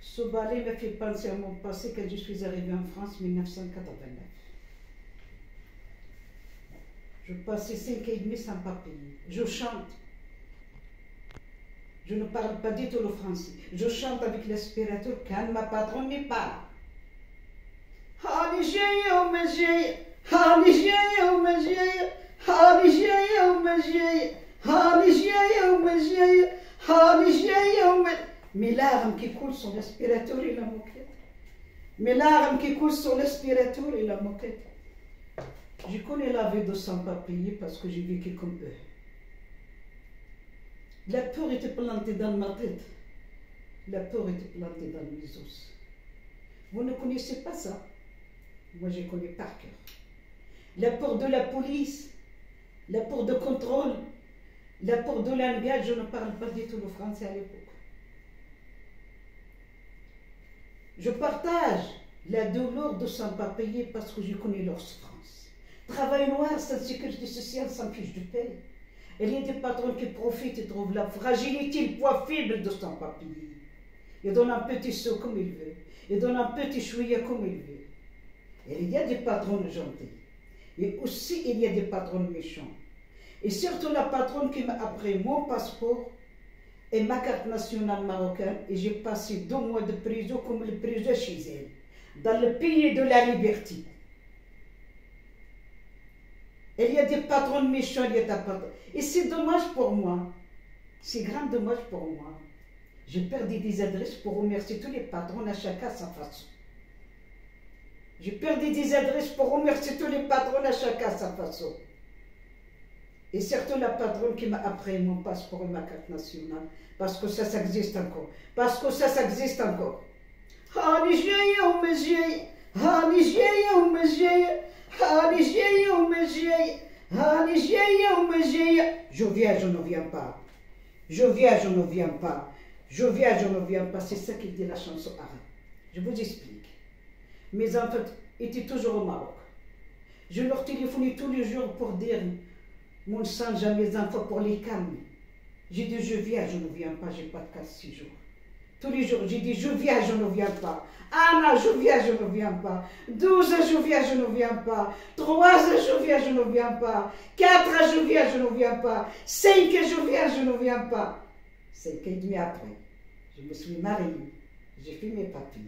Ce ballet me fait penser à mon passé quand je suis arrivée en France en 1989. Je passais 5 ans et demi sans papier. Je chante. Je ne parle pas du tout le français. Je chante avec l'aspirateur quand ma patronne me parle. Mes larmes qui coulent sur l'aspirateur et la moquette. Mes larmes qui coulent sur l'aspirateur et la moquette. Je connais la vie de sans-papiers parce que j'ai vécu comme eux. La peur était plantée dans ma tête. La peur était plantée dans mes os. Vous ne connaissez pas ça? Moi, je connais par cœur. La peur de la police, la peur de contrôle, la peur de langage. Je ne parle pas du tout le français à l'époque. Je partage la douleur de sans-papiers parce que je connais leur souffrance. Travail noir, sans sécurité sociale, sans fiche de paie. Il y a des patrons qui profitent et trouvent la fragilité, le poids faible de sans-papiers. Ils donnent un petit saut comme ils veulent. Ils donnent un petit chouïa comme ils veulent. Et il y a des patrons gentils. Et aussi, il y a des patrons méchants. Et surtout la patronne qui m'a appris mon passeport et ma carte nationale marocaine. Et j'ai passé 2 mois de prison comme le prison chez elle. Dans le pays de la liberté. Il y a des patrons méchants, il y a des patrons. Et c'est dommage pour moi. C'est grand dommage pour moi. J'ai perdu des adresses pour remercier tous les patrons, à chacun sa façon. J'ai perdu des adresses pour remercier tous les patrons, à chacun sa façon. Et surtout la patronne qui m'a appris mon passeport et ma carte nationale. Parce que ça existe encore. Parce que ça existe encore. Je viens, je ne viens pas. Je viens, je ne viens pas. Je viens, je ne viens pas. C'est ça qu'il dit la chanson arabe. Je vous explique. Mes enfants étaient toujours au Maroc. Je leur téléphonais tous les jours pour dire mon sang à mes enfants pour les calmer. J'ai dit je viens, je ne viens pas, j'ai pas de cas 6 jours. Tous les jours, j'ai dit je viens, je ne viens pas. Anna, je viens, je ne viens pas. 12, je viens, je ne viens pas. 3, je viens, je ne viens pas. 4, je viens, je ne viens pas. 5, je viens, je ne viens pas. 5 ans et demi après, je me suis mariée. J'ai fait mes papiers.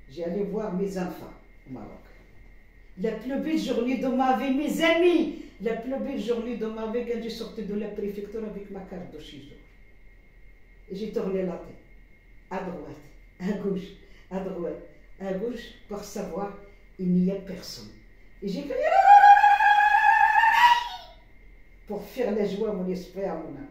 J'ai allé voir mes enfants au Maroc. La plus belle journée de ma vie, mes amis. La plus belle journée de ma vie quand j'ai sorti de la préfecture avec ma carte de séjour. Et j'ai tourné la tête. À droite, à gauche, à droite, à gauche, pour savoir, il n'y a personne. Et j'ai crié pour faire la joie à mon esprit, à mon âme.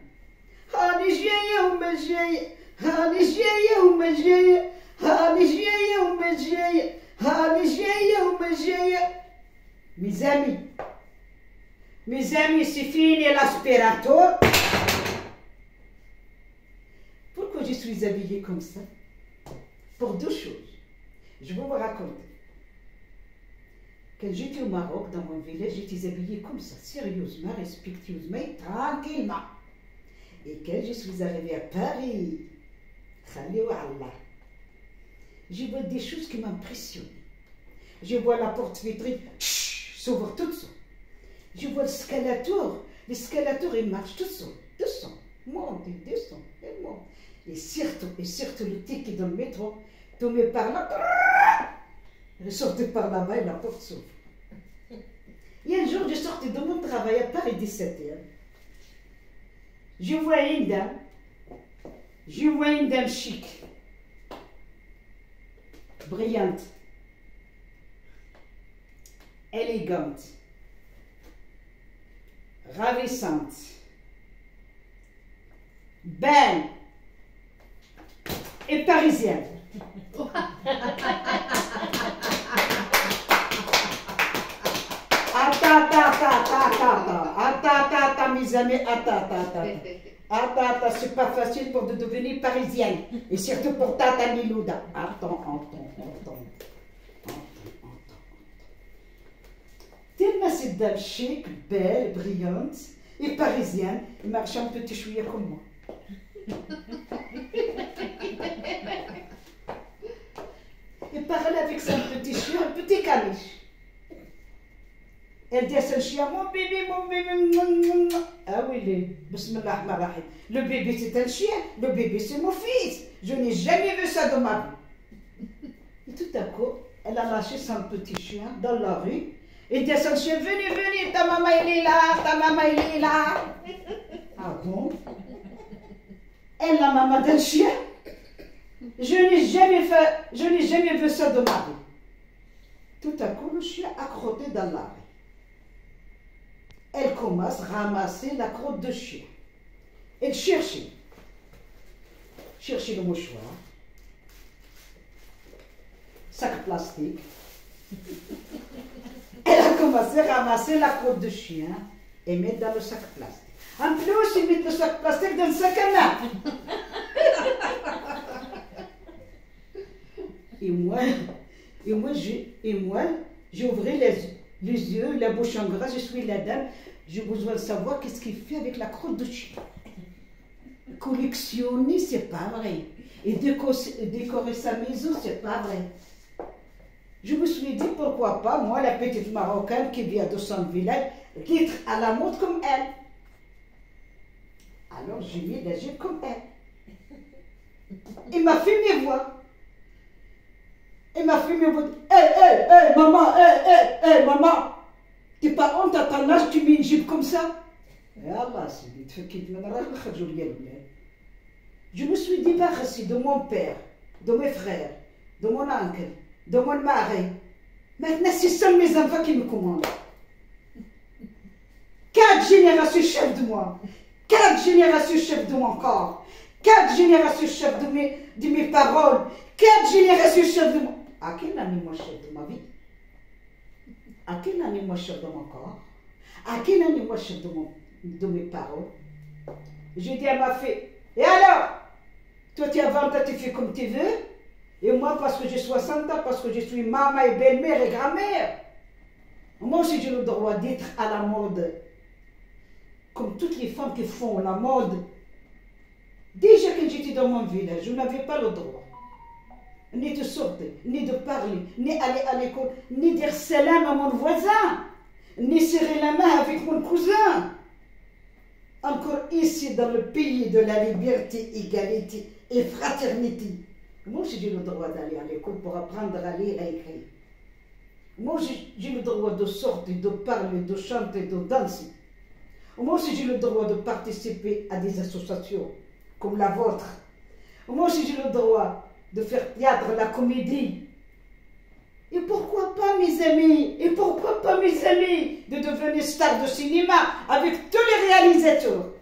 Mes amis, c'est fini l'aspirateur. Pourquoi je suis habillée comme ça? Pour 2 choses. Je vais vous raconter. Quand j'étais au Maroc, dans mon village, j'étais habillée comme ça, sérieusement, respectueusement et tranquillement. Et quand je suis arrivée à Paris, je vois des choses qui m'impressionnent. Je vois la porte vitrine s'ouvre toute seule. Je vois l'escalator. L'escalator, il marche tout seul. Monte, il descend, il monte. Et surtout le ticket dans le métro, tombé par là, je sortais par là-bas et la porte s'ouvre. Et un jour, je sortais de mon travail à Paris 17h. Je vois une dame chic, brillante, élégante, ravissante, belle et parisienne. Attends, mes amis, attends, c'est pas facile pour de devenir parisienne. Et surtout pour Tata Milouda. Attends. dame chic, belle, brillante et parisienne. Il marche un petit chouïa comme moi. Il parle avec son petit chien, un petit caniche. Elle dit à son chien, mon bébé, mon bébé. Ah oui, le bébé c'est un chien, le bébé c'est mon fils. Je n'ai jamais vu ça de ma vie. Et tout à coup, elle a lâché son petit chien dans la rue. Et dit à son chien, venez, venez, ta maman elle est là, ta maman elle est là. Ah bon? Elle, la maman d'un chien? Je n'ai jamais vu ça de ma vie. Tout à coup, le chien a crotté dans la rue. Elle commence à ramasser la crotte de chien. Elle cherchait le mouchoir, sac plastique. Elle a commencé à ramasser la crotte de chien et mettre dans le sac plastique. En plus, ils mettent le sac plastique dans le sac à main. Et moi, j'ai ouvert les yeux, la bouche en gras, je suis la dame. J'ai besoin de savoir qu'est-ce qu'il fait avec la crotte de chien. Collectionner, c'est pas vrai. Et décorer sa maison, c'est pas vrai. Je me suis dit, pourquoi pas, moi, la petite Marocaine qui vient de son village, être à la mode comme elle. Alors, j'ai mis la jupe comme elle. Il m'a fait mes voix. Il m'a fait mes voix. Hé, maman, maman. T'es pas honte à ton âge, tu mets une jupe comme ça? Allah, c'est vite fait qu'il me râle. Je me suis débarrassée de mon père, de mes frères, de mon oncle, de mon mari. Maintenant, ce sont mes enfants qui me commandent. 4 générations chefs de moi. 4 générations chefs de mon corps. 4 générations chefs de mes paroles. 4 générations chefs de moi. À quel année moi chef de ma vie? À quelle année moi chef de mon corps? À quelle année moi chef de mes paroles? J'ai dit à ma fille, et alors? Toi tu as 20 ans, tu fais comme tu veux. Et moi, parce que j'ai 60 ans, parce que je suis maman et belle-mère et grand-mère, moi aussi j'ai le droit d'être à la mode. Comme toutes les femmes qui font la mode. Déjà quand j'étais dans mon village, je n'avais pas le droit. Ni de sortir, ni de parler, ni aller à l'école, ni dire salam à mon voisin, ni serrer la main avec mon cousin. Encore ici, dans le pays de la liberté, égalité et fraternité, moi aussi j'ai le droit d'aller à l'école pour apprendre à lire et à écrire. Moi aussi j'ai le droit de sortir, de parler, de chanter, de danser. Moi aussi j'ai le droit de participer à des associations comme la vôtre. Moi aussi j'ai le droit de faire théâtre, la comédie. Et pourquoi pas, mes amis, et pourquoi pas, mes amis, de devenir star de cinéma avec tous les réalisateurs.